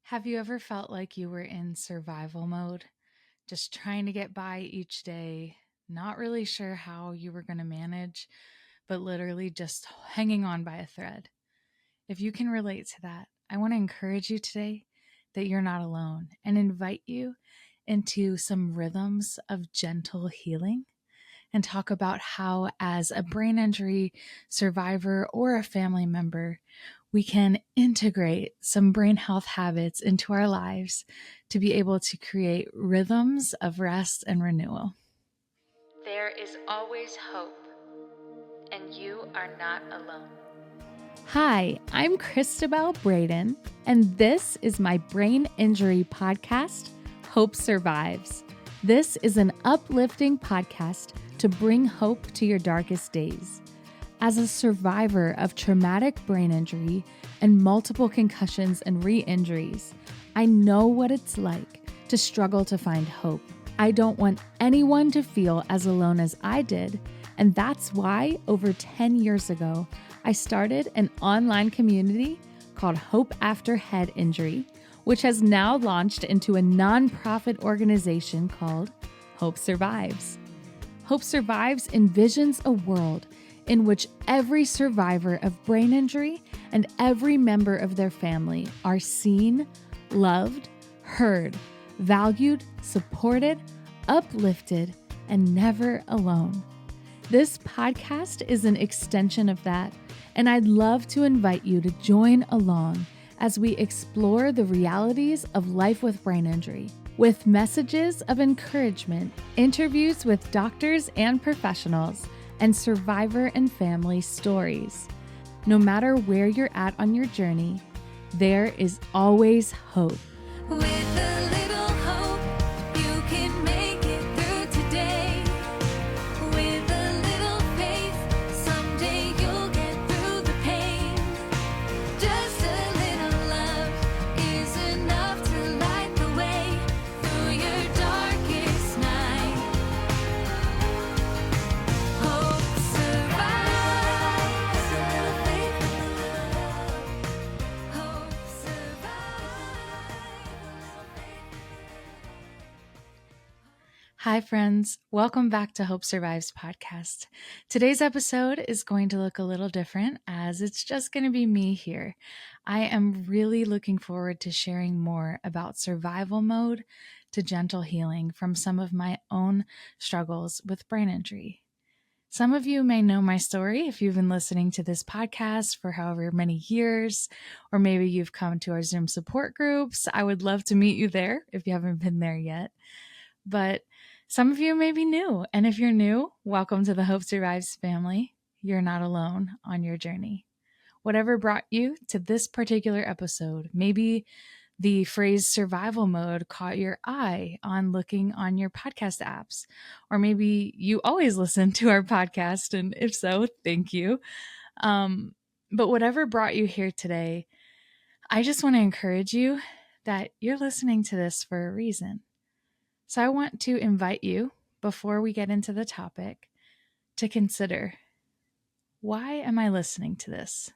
Have you ever felt like you were in survival mode, just trying to get by each day, not really sure how you were going to manage, but literally just hanging on by a thread? If you can relate to that, I want to encourage you today that you're not alone and invite you into some rhythms of gentle healing and talk about how, as a brain injury survivor or a family member, we can integrate some brain health habits into our lives to be able to create rhythms of rest and renewal. There is always hope, and you are not alone. Hi, I'm Cristabelle Braden, and this is my brain injury podcast, Hope Survives. This is an uplifting podcast to bring hope to your darkest days. As a survivor of traumatic brain injury and multiple concussions and re-injuries, I know what it's like to struggle to find hope. I don't want anyone to feel as alone as I did, and that's why over 10 years ago, I started an online community called Hope After Head Injury, which has now launched into a nonprofit organization called Hope Survives. Hope Survives envisions a world in which every survivor of brain injury and every member of their family are seen, loved, heard, valued, supported, uplifted, and never alone. This podcast is an extension of that, and I'd love to invite you to join along as we explore the realities of life with brain injury, with messages of encouragement, interviews with doctors and professionals, and survivor and family stories. No matter where you're at on your journey, there is always hope. With a little hope, you can make it through today. With a little faith, someday you'll get through the pain. Just a little love is enough to light the way through your darkest night. Hope survives. A little faith, a little love. Hope survives. Hi, friends. Welcome back to Hope Survives podcast. Today's episode is going to look a little different as it's just going to be me here. I am really looking forward to sharing more about survival mode to gentle healing from some of my own struggles with brain injury. Some of you may know my story if you've been listening to this podcast for however many years, or maybe you've come to our Zoom support groups. I would love to meet you there if you haven't been there yet. But some of you may be new, and if you're new, welcome to the Hope Survives family. You're not alone on your journey. Whatever brought you to this particular episode, maybe the phrase survival mode caught your eye on looking on your podcast apps, or maybe you always listen to our podcast, and if so, thank you. But whatever brought you here today, I just want to encourage you that you're listening to this for a reason. So I want to invite you, before we get into the topic, to consider, why am I listening to this?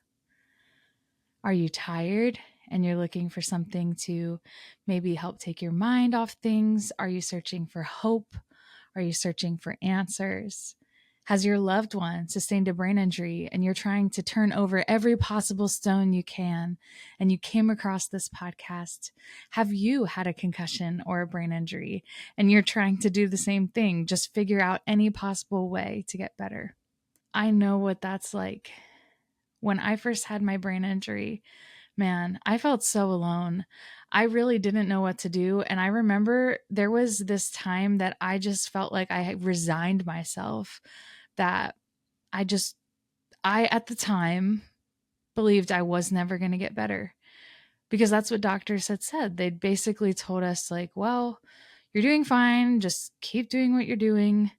Are you tired and you're looking for something to maybe help take your mind off things? Are you searching for hope? Are you searching for answers? Has your loved one sustained a brain injury and you're trying to turn over every possible stone you can, and you came across this podcast? Have you had a concussion or a brain injury and you're trying to do the same thing, just figure out any possible way to get better? I know what that's like. When I first had my brain injury, man, I felt so alone. I really didn't know what to do. And I remember there was this time that I just felt like I had resigned myself, that I at the time believed I was never going to get better, because that's what doctors had said. They'd basically told us, like, well, you're doing fine, just keep doing what you're doing.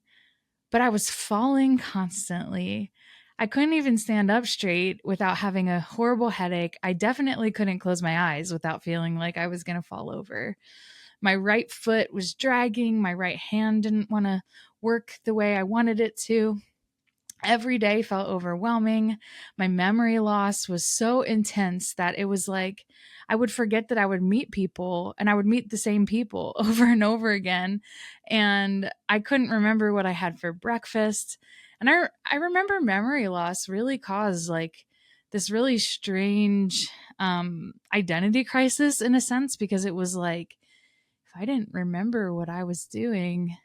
But I was falling constantly. I couldn't even stand up straight without having a horrible headache. I definitely couldn't close my eyes without feeling like I was going to fall over. My right foot was dragging. My right hand didn't want to work the way I wanted it to. Every day felt overwhelming. My memory loss was so intense that it was like I would forget that I would meet people, and I would meet the same people over and over again. And I couldn't remember what I had for breakfast. And I remember memory loss really caused like this really strange identity crisis in a sense, because it was like, if I didn't remember what I was doing,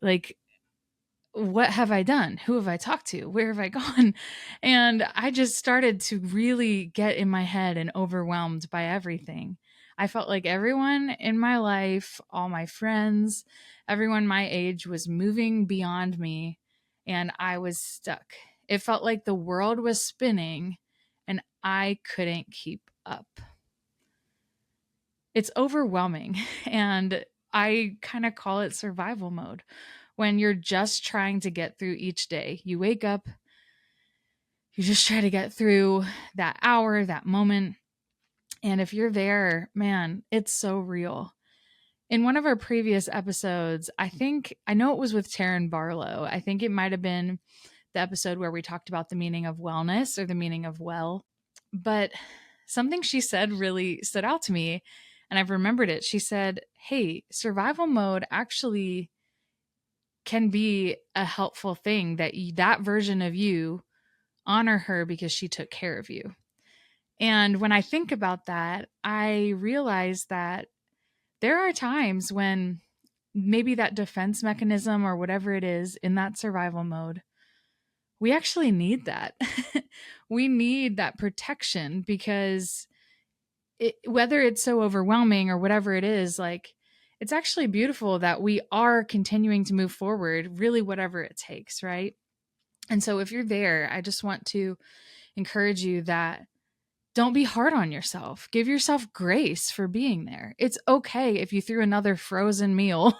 like, what have I done? Who have I talked to? Where have I gone? And I just started to really get in my head and overwhelmed by everything. I felt like everyone in my life, all my friends, everyone my age was moving beyond me, and I was stuck. It felt like the world was spinning and I couldn't keep up. It's overwhelming. And I kind of call it survival mode when you're just trying to get through each day. You wake up, you just try to get through that hour, that moment. And if you're there, man, it's so real. In one of our previous episodes, I know it was with Taryn Barlow. I think it might have been the episode where we talked about the meaning of wellness or the meaning of well. But something she said really stood out to me, and I've remembered it. She said, hey, survival mode actually can be a helpful thing, that that version of you, honor her because she took care of you. And when I think about that, I realize that there are times when maybe that defense mechanism or whatever it is in that survival mode, we actually need that. We need that protection because whether it's so overwhelming or whatever it is, like, it's actually beautiful that we are continuing to move forward, really, whatever it takes, right? And so if you're there, I just want to encourage you that don't be hard on yourself. Give yourself grace for being there. It's okay if you threw another frozen meal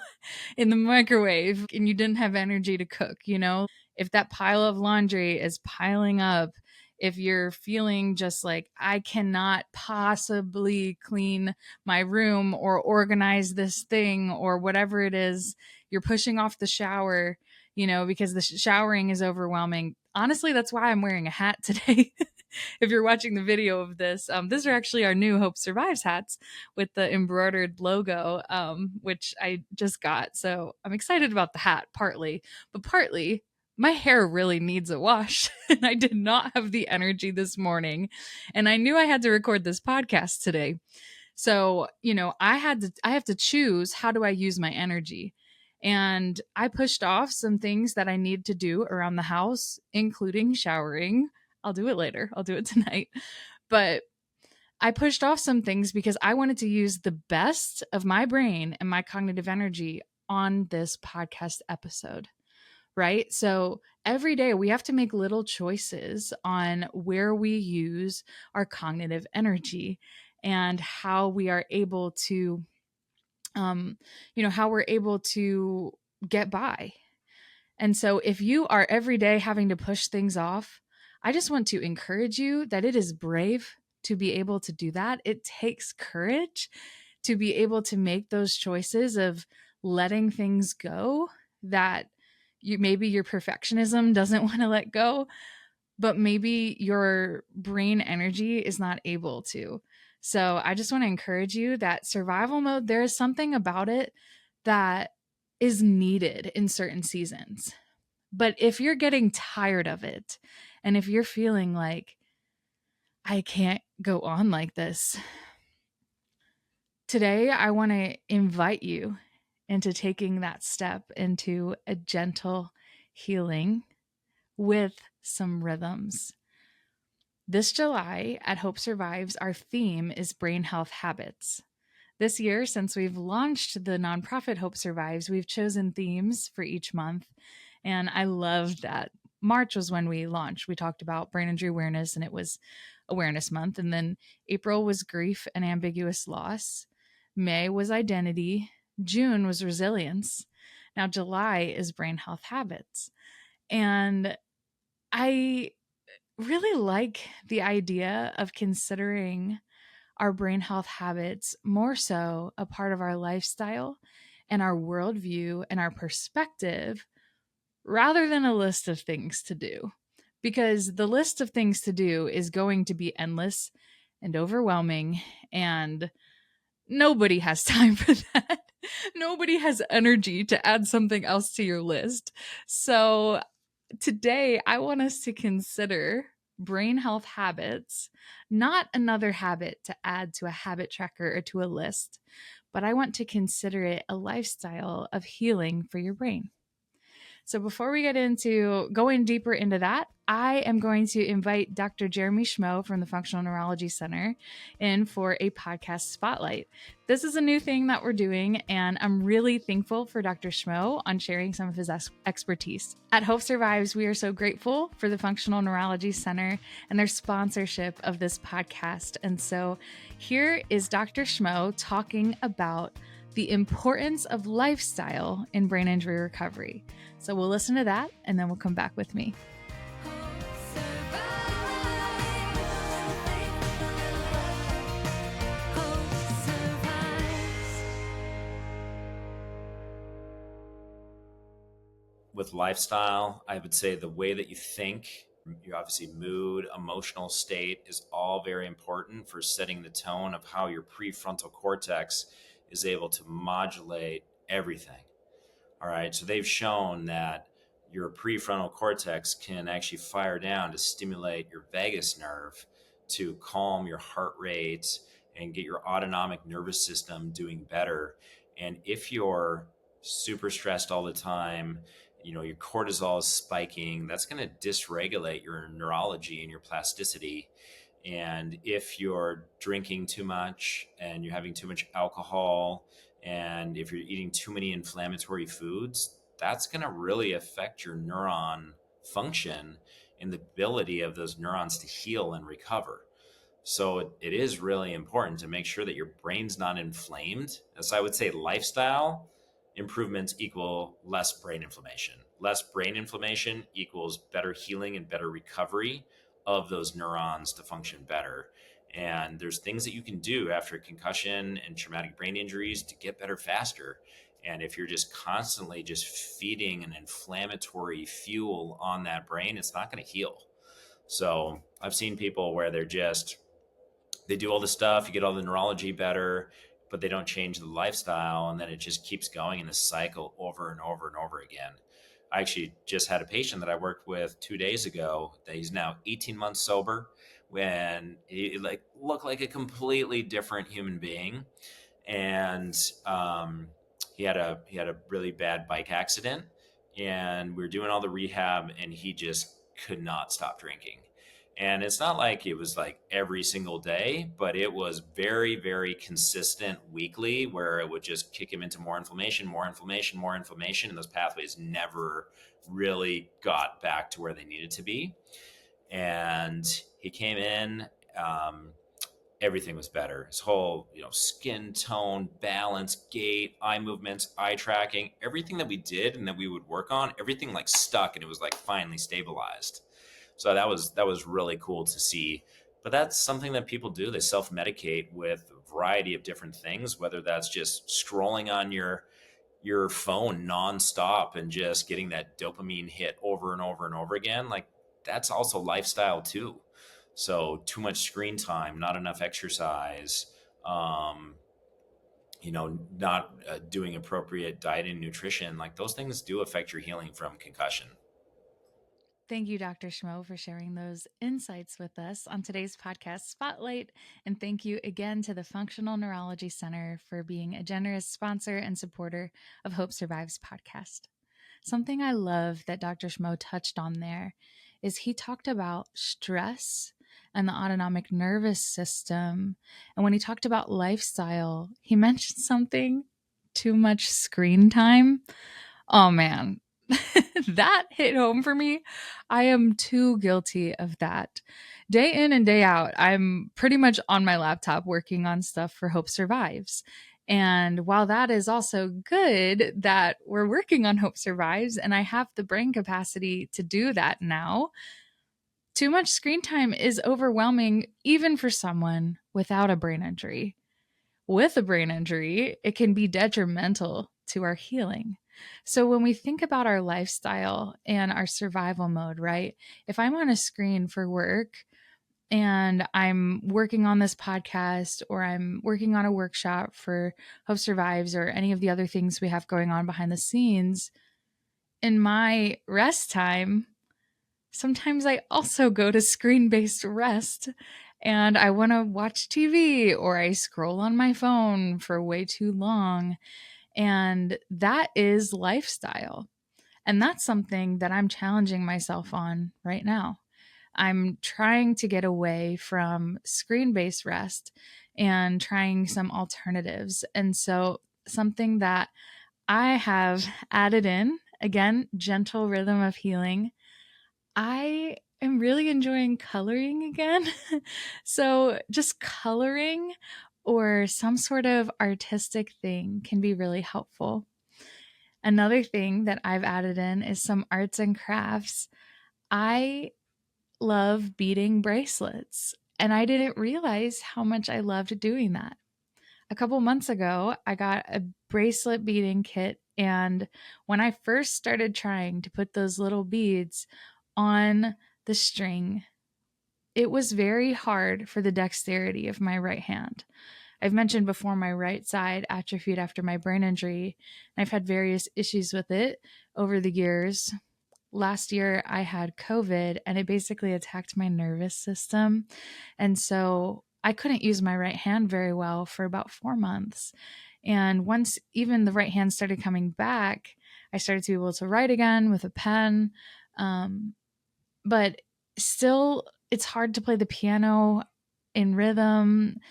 in the microwave and you didn't have energy to cook, If that pile of laundry is piling up, if you're feeling just like, I cannot possibly clean my room or organize this thing or whatever it is, you're pushing off the shower, because the showering is overwhelming. Honestly, that's why I'm wearing a hat today. If you're watching the video of this, these are actually our new Hope Survives hats with the embroidered logo, which I just got. So I'm excited about the hat, partly, but partly my hair really needs a wash. And I did not have the energy this morning. And I knew I had to record this podcast today. So, I have to choose, how do I use my energy? And I pushed off some things that I need to do around the house, including showering. I'll do it later. I'll do it tonight. But I pushed off some things because I wanted to use the best of my brain and my cognitive energy on this podcast episode, right? So every day we have to make little choices on where we use our cognitive energy and how we are able to, how we're able to get by. And so if you are every day having to push things off, I just want to encourage you that it is brave to be able to do that. It takes courage to be able to make those choices of letting things go that maybe your perfectionism doesn't want to let go, but maybe your brain energy is not able to. So I just want to encourage you that survival mode, there is something about it that is needed in certain seasons. But if you're getting tired of it, and if you're feeling like, I can't go on like this, today I want to invite you into taking that step into a gentle healing with some rhythms. This July at Hope Survives, our theme is brain health habits. This year, since we've launched the nonprofit Hope Survives, we've chosen themes for each month. And I love that. March was when we launched. We talked about brain injury awareness, and it was Awareness Month. And then April was grief and ambiguous loss. May was identity. June was resilience. Now, July is brain health habits. And I really like the idea of considering our brain health habits more so a part of our lifestyle and our worldview and our perspective rather than a list of things to do. Because the list of things to do is going to be endless and overwhelming, and nobody has time for that. Nobody has energy to add something else to your list. So, today I want us to consider brain health habits, not another habit to add to a habit tracker or to a list, but I want to consider it a lifestyle of healing for your brain. So before we get into going deeper into that, I am going to invite Dr. Jeremy Schmoe from the Functional Neurology Center in for a podcast spotlight. This is a new thing that we're doing, and I'm really thankful for Dr. Schmoe on sharing some of his expertise. At Hope Survives, we are so grateful for the Functional Neurology Center and their sponsorship of this podcast. And so here is Dr. Schmoe talking about the importance of lifestyle in brain injury recovery. So we'll listen to that, and then we'll come back with me. With lifestyle, I would say the way that you think, your obviously mood, emotional state is all very important for setting the tone of how your prefrontal cortex is able to modulate everything. All right. So they've shown that your prefrontal cortex can actually fire down to stimulate your vagus nerve to calm your heart rate and get your autonomic nervous system doing better. And if you're super stressed all the time, your cortisol is spiking, that's going to dysregulate your neurology and your plasticity. And if you're drinking too much and you're having too much alcohol, and if you're eating too many inflammatory foods, that's going to really affect your neuron function and the ability of those neurons to heal and recover. So it is really important to make sure that your brain's not inflamed. As I would say, lifestyle improvements equal less brain inflammation. Less brain inflammation equals better healing and better recovery of those neurons to function better. And there's things that you can do after concussion and traumatic brain injuries to get better faster. And if you're just constantly just feeding an inflammatory fuel on that brain, it's not going to heal. So I've seen people where they do all the stuff, you get all the neurology better, but they don't change the lifestyle. And then it just keeps going in the cycle over and over and over again. I actually just had a patient that I worked with 2 days ago that he's now 18 months sober, when he looked like a completely different human being. And he had a really bad bike accident, and we were doing all the rehab, and he just could not stop drinking. And it's not like it was like every single day, but it was very, very consistent weekly, where it would just kick him into more inflammation, more inflammation, more inflammation. And those pathways never really got back to where they needed to be. And he came in, everything was better. His whole, skin tone, balance, gait, eye movements, eye tracking, everything that we did and that we would work on, everything like stuck, and it was like finally stabilized. So that was really cool to see. But that's something that people do. They self-medicate with a variety of different things, whether that's just scrolling on your phone nonstop and just getting that dopamine hit over and over and over again. Like, that's also lifestyle too. So too much screen time, not enough exercise, not doing appropriate diet and nutrition, like those things do affect your healing from concussion. Thank you, Dr. Schmoe, for sharing those insights with us on today's podcast spotlight. And thank you again to the Functional Neurology Center for being a generous sponsor and supporter of Hope Survives podcast. Something I love that Dr. Schmoe touched on there is he talked about stress and the autonomic nervous system. And when he talked about lifestyle, he mentioned something: too much screen time. Oh man, that hit home for me. I am too guilty of that. Day in and day out, I'm pretty much on my laptop working on stuff for Hope Survives. And while that is also good that we're working on Hope Survives and I have the brain capacity to do that now, too much screen time is overwhelming even for someone without a brain injury. With a brain injury, it can be detrimental to our healing. So when we think about our lifestyle and our survival mode, right? If I'm on a screen for work and I'm working on this podcast or I'm working on a workshop for Hope Survives or any of the other things we have going on behind the scenes, in my rest time, sometimes I also go to screen based rest and I want to watch TV or I scroll on my phone for way too long. And that is lifestyle. And that's something that I'm challenging myself on right now. I'm trying to get away from screen based rest and trying some alternatives. And so, something that I have added in, again, gentle rhythm of healing. I am really enjoying coloring again. So, just coloring or some sort of artistic thing can be really helpful. Another thing that I've added in is some arts and crafts. I love beading bracelets, and I didn't realize how much I loved doing that. A couple months ago, I got a bracelet beading kit, and when I first started trying to put those little beads on the string, it was very hard for the dexterity of my right hand. I've mentioned before my right side atrophied after my brain injury, and I've had various issues with it over the years. Last year, I had COVID and it basically attacked my nervous system. And so I couldn't use my right hand very well for about 4 months. And once even the right hand started coming back, I started to be able to write again with a pen. Um, but still, it's hard to play the piano in rhythm.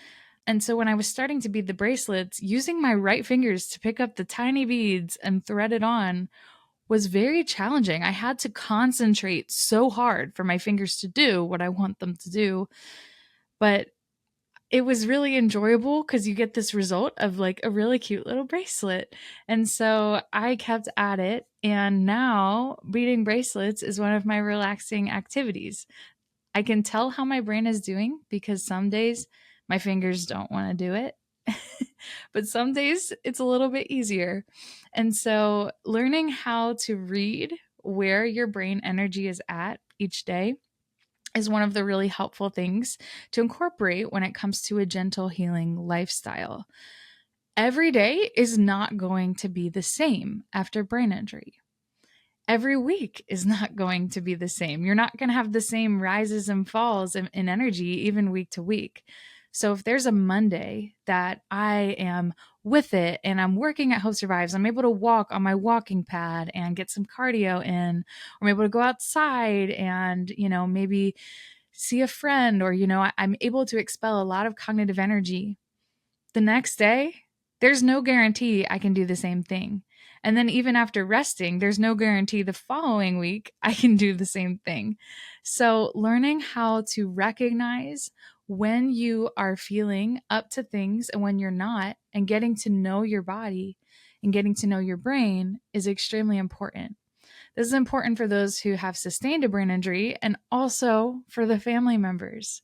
And so when I was starting to bead the bracelets, using my right fingers to pick up the tiny beads and thread it on was very challenging. I had to concentrate so hard for my fingers to do what I want them to do. But it was really enjoyable because you get this result of like a really cute little bracelet. And so I kept at it. And now beading bracelets is one of my relaxing activities. I can tell how my brain is doing because some days my fingers don't want to do it. But some days it's a little bit easier. And so learning how to read where your brain energy is at each day is one of the really helpful things to incorporate when it comes to a gentle healing lifestyle. Every day is not going to be the same after brain injury. Every week is not going to be the same. You're not going to have the same rises and falls in energy, even week to week. So if there's a Monday that I am with it and I'm working at Hope Survives, I'm able to walk on my walking pad and get some cardio in, or I'm able to go outside and, maybe see a friend, or, I'm able to expel a lot of cognitive energy. The next day, there's no guarantee I can do the same thing. And then even after resting, there's no guarantee the following week I can do the same thing. So, learning how to recognize when you are feeling up to things and when you're not, and getting to know your body and getting to know your brain is extremely important. This is important for those who have sustained a brain injury and also for the family members.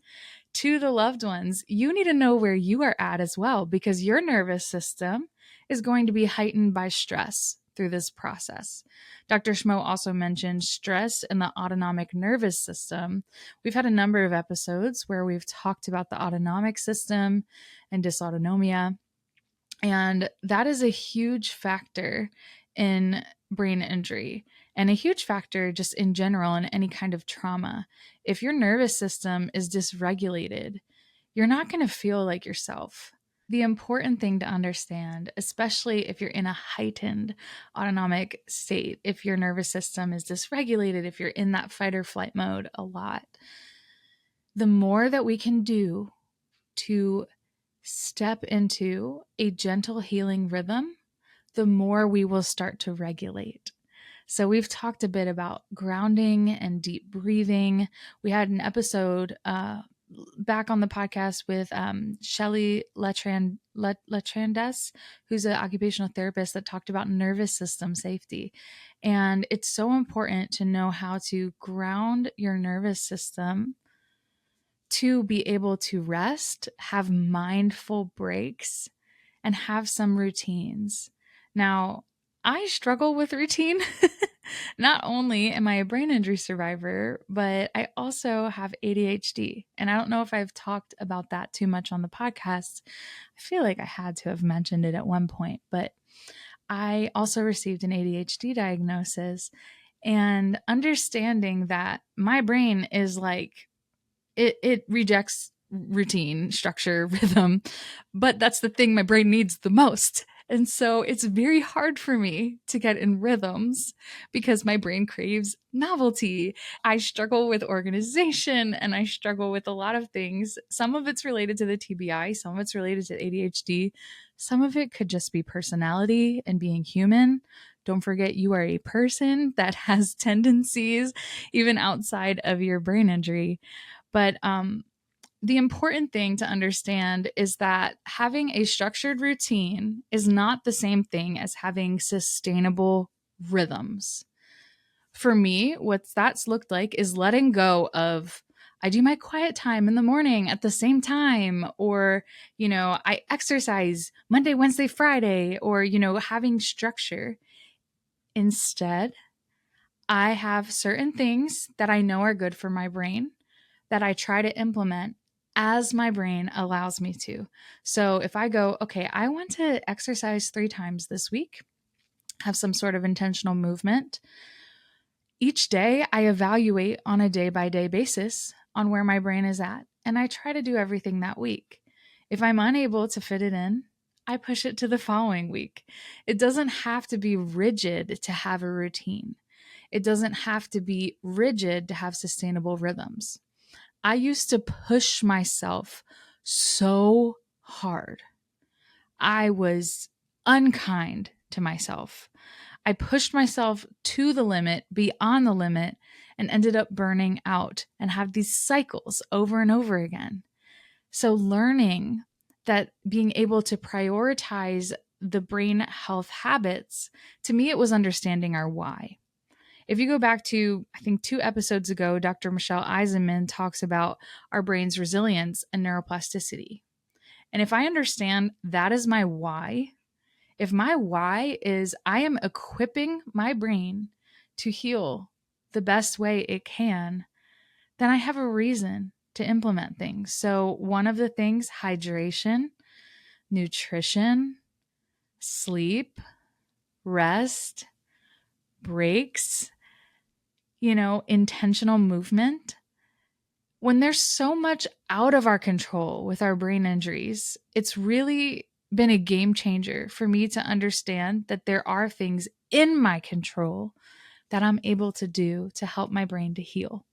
To the loved ones, you need to know where you are at as well, because your nervous system is going to be heightened by stress through this process. Dr. Schmoe also mentioned stress in the autonomic nervous system. We've had a number of episodes where we've talked about the autonomic system and dysautonomia, and that is a huge factor in brain injury and a huge factor just in general in any kind of trauma. If your nervous system is dysregulated, you're not going to feel like yourself. The important thing to understand, especially if you're in a heightened autonomic state, if your nervous system is dysregulated, if you're in that fight or flight mode a lot, the more that we can do to step into a gentle healing rhythm, the more we will start to regulate. So, we've talked a bit about grounding and deep breathing. We had an episode back on the podcast with Shelley Latrandes, who's an occupational therapist, that talked about nervous system safety. And it's so important to know how to ground your nervous system to be able to rest, have mindful breaks, and have some routines. Now, I struggle with routine. Not only am I a brain injury survivor, but I also have ADHD. And I don't know if I've talked about that too much on the podcast. I feel like I had to have mentioned it at one point, but I also received an ADHD diagnosis, and understanding that my brain is like it rejects routine, structure, rhythm, but that's the thing my brain needs the most. And so it's very hard for me to get in rhythms because my brain craves novelty. I struggle with organization and I struggle with a lot of things. Some of it's related to the TBI, some of it's related to ADHD, some of it could just be personality and being human. Don't forget, you are a person that has tendencies even outside of your brain injury. But the important thing to understand is that having a structured routine is not the same thing as having sustainable rhythms. For me, what that's looked like is letting go of I do my quiet time in the morning at the same time, or, I exercise Monday, Wednesday, Friday, or, having structure. Instead, I have certain things that I know are good for my brain that I try to implement as my brain allows me to. So if I go, okay, I want to exercise 3 times this week, have some sort of intentional movement. Each day, I evaluate on a day by day basis on where my brain is at, and I try to do everything that week. If I'm unable to fit it in, I push it to the following week. It doesn't have to be rigid to have a routine. It doesn't have to be rigid to have sustainable rhythms. I used to push myself so hard. I was unkind to myself. I pushed myself to the limit, beyond the limit, and ended up burning out and have these cycles over and over again. So, learning that being able to prioritize the brain health habits, to me, it was understanding our why. If you go back to, I think, 2 episodes ago, Dr. Michelle Eisenman talks about our brain's resilience and neuroplasticity. And if I understand that is my why, if my why is I am equipping my brain to heal the best way it can, then I have a reason to implement things. So, one of the things, hydration, nutrition, sleep, rest, breaks, intentional movement. When there's so much out of our control with our brain injuries, it's really been a game changer for me to understand that there are things in my control that I'm able to do to help my brain to heal.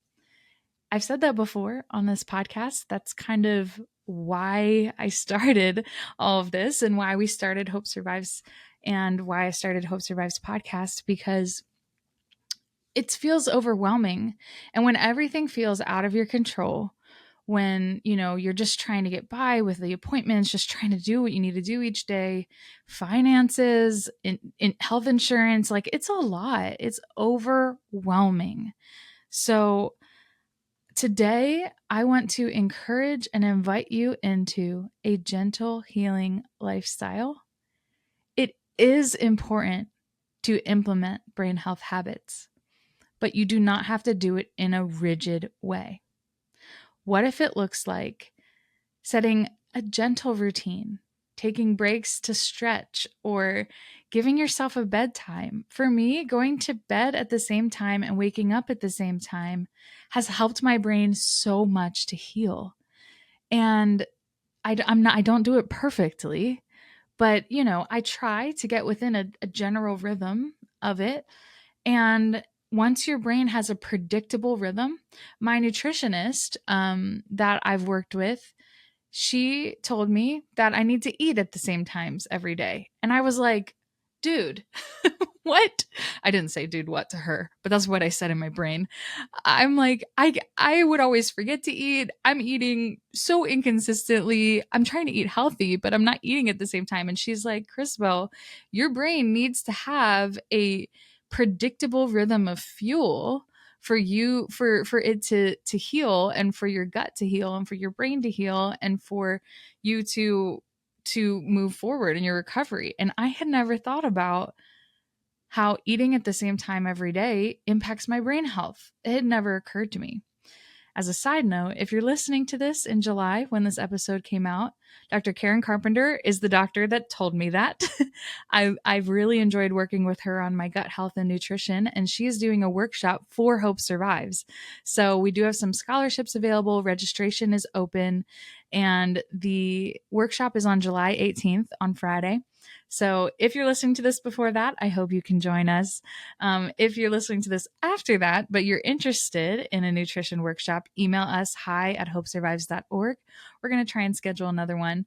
I've said that before on this podcast. That's kind of why I started all of this and why we started Hope Survives and why I started Hope Survives podcast, because it feels overwhelming. And when everything feels out of your control, when, you're just trying to get by with the appointments, just trying to do what you need to do each day, finances, in health insurance, like it's a lot. It's overwhelming. So today, I want to encourage and invite you into a gentle healing lifestyle. It is important to implement brain health habits, but you do not have to do it in a rigid way. What if it looks like setting a gentle routine, taking breaks to stretch, or giving yourself a bedtime? For me, going to bed at the same time and waking up at the same time has helped my brain so much to heal. And I don't do it perfectly, but I try to get within a general rhythm of it. And once your brain has a predictable rhythm, my nutritionist that I've worked with, she told me that I need to eat at the same times every day. And I was like, dude, what? I didn't say dude what to her, but that's what I said in my brain. I'm like, I would always forget to eat. I'm eating so inconsistently. I'm trying to eat healthy, but I'm not eating at the same time. And she's like, Cristabelle, your brain needs to have a predictable rhythm of fuel for you, for it to heal, and for your gut to heal, and for your brain to heal, and for you to move forward in your recovery. And I had never thought about how eating at the same time every day impacts my brain health. It had never occurred to me. As a side note, if you're listening to this in July when this episode came out, Dr. Karen Carpenter is the doctor that told me that. I've really enjoyed working with her on my gut health and nutrition, and she is doing a workshop for Hope Survives. So we do have some scholarships available. Registration is open, and the workshop is on July 18th on Friday. So if you're listening to this before that, I hope you can join us. If you're listening to this after that, but you're interested in a nutrition workshop, email us hi@hopesurvives.org. We're going to try and schedule another one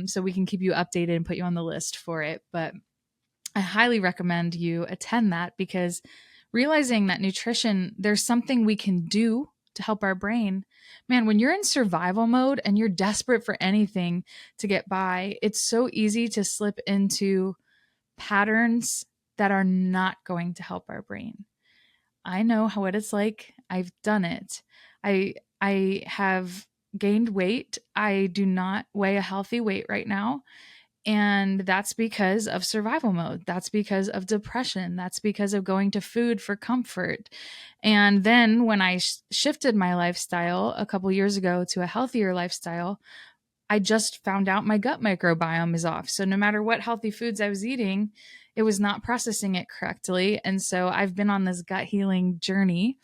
so we can keep you updated and put you on the list for it. But I highly recommend you attend that, because realizing that nutrition, there's something we can do to help our brain. Man, when you're in survival mode and you're desperate for anything to get by, it's so easy to slip into patterns that are not going to help our brain. I know how it is like. I've done it. I have gained weight. I do not weigh a healthy weight right now. And that's because of survival mode. That's because of depression. That's because of going to food for comfort. And then when I shifted my lifestyle a couple years ago to a healthier lifestyle, I just found out my gut microbiome is off. So no matter what healthy foods I was eating, it was not processing it correctly. And so I've been on this gut healing journey.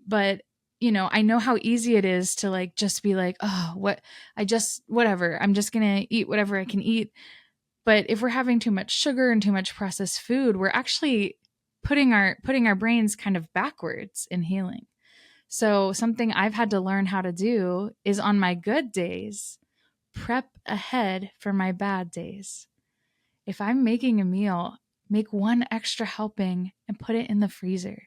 But, I know how easy it is to like just be like, oh, whatever. I'm just going to eat whatever I can eat. But if we're having too much sugar and too much processed food, we're actually putting our brains kind of backwards in healing. So something I've had to learn how to do is on my good days, prep ahead for my bad days. If I'm making a meal, make one extra helping and put it in the freezer.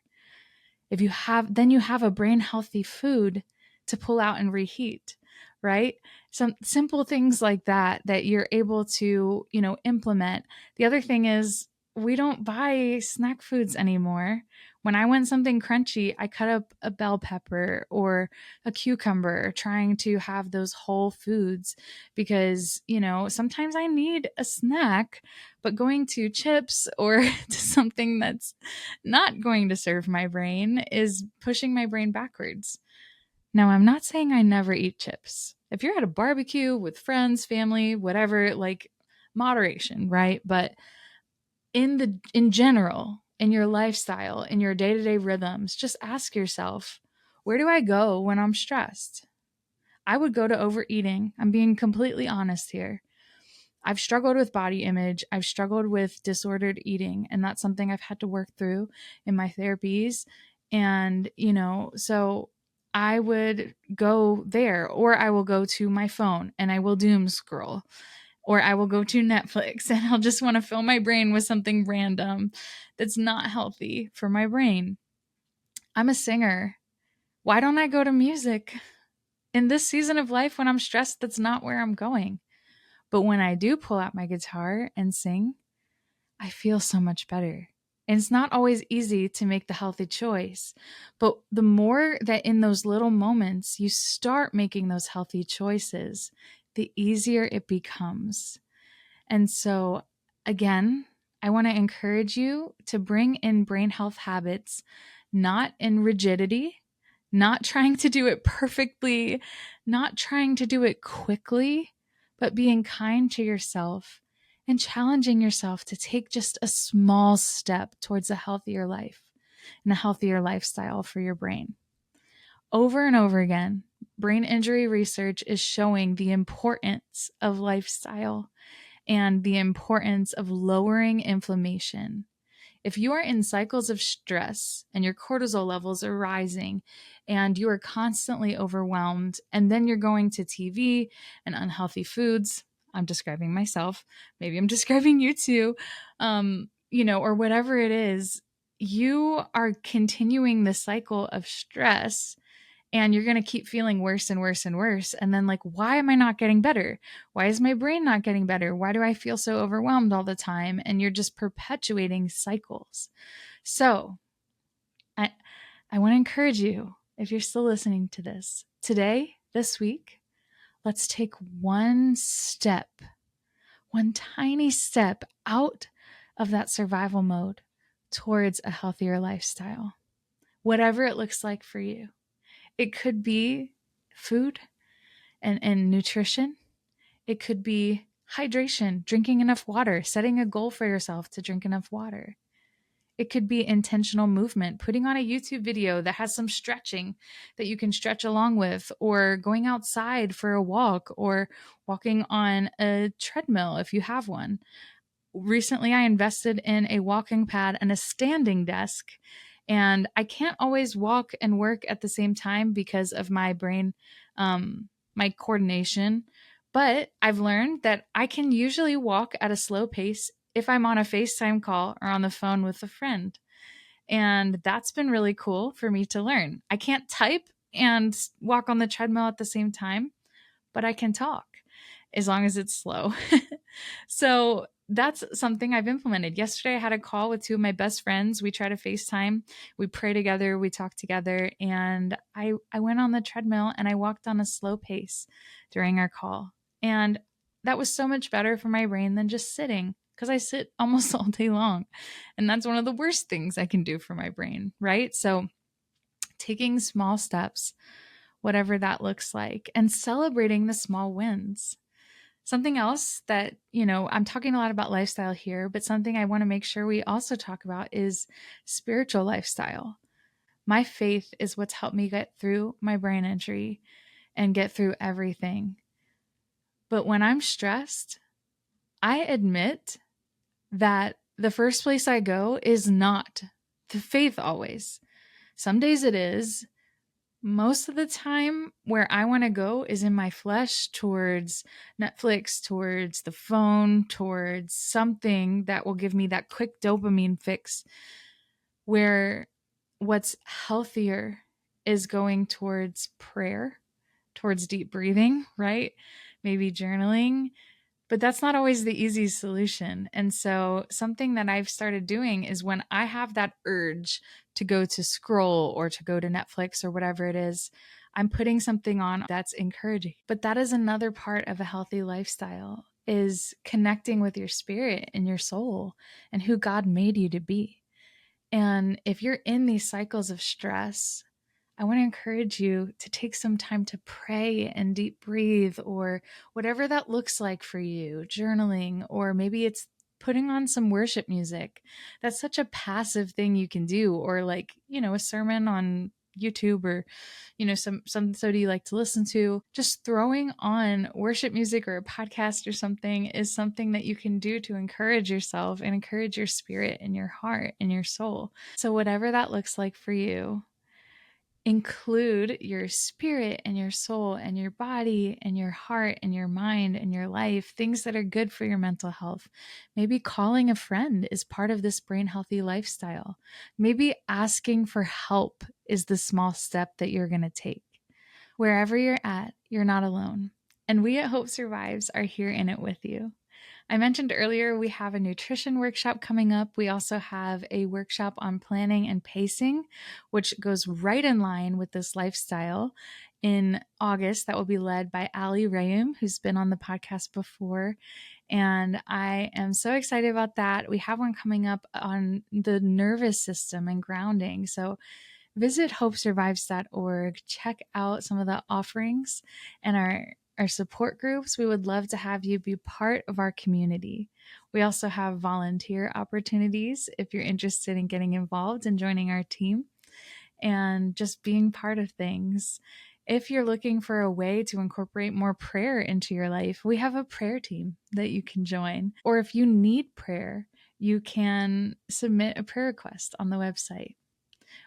Then you have a brain healthy food to pull out and reheat, right? Some simple things like that you're able to, implement. The other thing is, we don't buy snack foods anymore. When I want something crunchy, I cut up a bell pepper or a cucumber, trying to have those whole foods, because, sometimes I need a snack, but going to chips or to something that's not going to serve my brain is pushing my brain backwards. Now, I'm not saying I never eat chips. If you're at a barbecue with friends, family, whatever, like moderation, right? But in general, in your lifestyle, in your day-to-day rhythms, just ask yourself, where do I go when I'm stressed? I would go to overeating. I'm being completely honest here. I've struggled with body image. I've struggled with disordered eating, and that's something I've had to work through in my therapies. And, so I would go there, or I will go to my phone and I will doom scroll, or I will go to Netflix and I'll just want to fill my brain with something random that's not healthy for my brain. I'm a singer. Why don't I go to music? In this season of life when I'm stressed, that's not where I'm going. But when I do pull out my guitar and sing, I feel so much better. And it's not always easy to make the healthy choice. But the more that in those little moments you start making those healthy choices, the easier it becomes. And so, again, I want to encourage you to bring in brain health habits, not in rigidity, not trying to do it perfectly, not trying to do it quickly, but being kind to yourself and challenging yourself to take just a small step towards a healthier life and a healthier lifestyle for your brain. Over and over again, brain injury research is showing the importance of lifestyle and the importance of lowering inflammation. If you are in cycles of stress and your cortisol levels are rising and you are constantly overwhelmed, and then you're going to TV and unhealthy foods, I'm describing myself, maybe I'm describing you too, or whatever it is, you are continuing the cycle of stress, and you're going to keep feeling worse and worse and worse. And then, like, why am I not getting better? Why is my brain not getting better? Why do I feel so overwhelmed all the time? And you're just perpetuating cycles. So I, I want to encourage you, if you're still listening to this, today, this week, let's take one step, one tiny step out of that survival mode. towards a healthier lifestyle, whatever it looks like for you. It could be food and nutrition. It could be hydration, drinking enough water, setting a goal for yourself to drink enough water. It could be intentional movement, putting on a YouTube video that has some stretching that you can stretch along with, or going outside for a walk, or walking on a treadmill if you have one. Recently, I invested in a walking pad and a standing desk, and I can't always walk and work at the same time because of my brain, my coordination. But I've learned that I can usually walk at a slow pace if I'm on a FaceTime call or on the phone with a friend. And that's been really cool for me to learn. I can't type and walk on the treadmill at the same time, but I can talk as long as it's slow. So that's something I've implemented. Yesterday, I had a call with two of my best friends. We try to FaceTime, we pray together, we talk together, and I went on the treadmill and I walked on a slow pace during our call. And that was so much better for my brain than just sitting, because I sit almost all day long. And that's one of the worst things I can do for my brain, right? So taking small steps, whatever that looks like, and celebrating the small wins. Something else that, I'm talking a lot about lifestyle here, but something I want to make sure we also talk about is spiritual lifestyle. My faith is what's helped me get through my brain injury and get through everything. But when I'm stressed, I admit that the first place I go is not the faith always. Some days it is. Most of the time, where I want to go is in my flesh, towards Netflix, towards the phone, towards something that will give me that quick dopamine fix, where what's healthier is going towards prayer, towards deep breathing, right? Maybe journaling, but that's not always the easy solution. And so something that I've started doing is when I have that urge to go to scroll or to go to Netflix or whatever it is, I'm putting something on that's encouraging. But that is another part of a healthy lifestyle, is connecting with your spirit and your soul and who God made you to be. And if you're in these cycles of stress, I want to encourage you to take some time to pray and deep breathe, or whatever that looks like for you, journaling, or maybe it's putting on some worship music. That's such a passive thing you can do, or like, a sermon on YouTube, or some so do you like to listen to. Just throwing on worship music or a podcast or something is something that you can do to encourage yourself and encourage your spirit and your heart and your soul. So whatever that looks like for you, include your spirit and your soul and your body and your heart and your mind and your life, things that are good for your mental health. Maybe calling a friend is part of this brain healthy lifestyle. Maybe asking for help is the small step that you're going to take. Wherever you're at, you're not alone. And we at Hope Survives are here in it with you. I mentioned earlier we have a nutrition workshop coming up. We also have a workshop on planning and pacing, which goes right in line with this lifestyle, in August. That will be led by Ali Rayum, who's been on the podcast before. And I am so excited about that. We have one coming up on the nervous system and grounding. So visit hopesurvives.org. Check out some of the offerings and our support groups. We would love to have you be part of our community. We also have volunteer opportunities if you're interested in getting involved and joining our team and just being part of things. If you're looking for a way to incorporate more prayer into your life, we have a prayer team that you can join. Or if you need prayer, you can submit a prayer request on the website.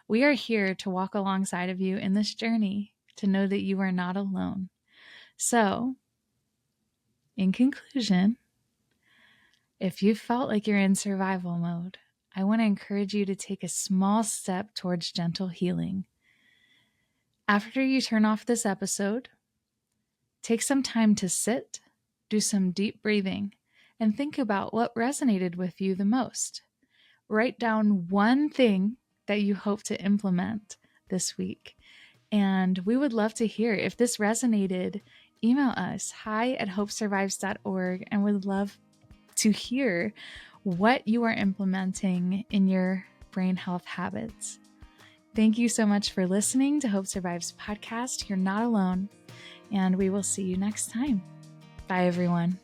We are here to walk alongside of you in this journey, to know that you are not alone. So, in conclusion, if you felt like you're in survival mode, I want to encourage you to take a small step towards gentle healing. After you turn off this episode, take some time to sit, do some deep breathing, and think about what resonated with you the most. Write down one thing that you hope to implement this week. And we would love to hear if this resonated. Email us hi@hopesurvives.org, and we'd love to hear what you are implementing in your brain health habits. Thank you so much for listening to Hope Survives podcast. You're not alone, and we will see you next time. Bye, everyone.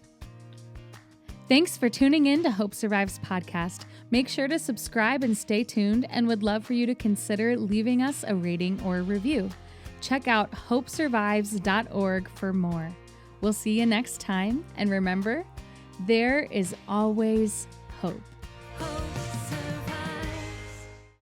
Thanks for tuning in to Hope Survives podcast. Make sure to subscribe and stay tuned, and would love for you to consider leaving us a rating or a review. Check out hopesurvives.org for more. We'll see you next time, and remember, there is always hope.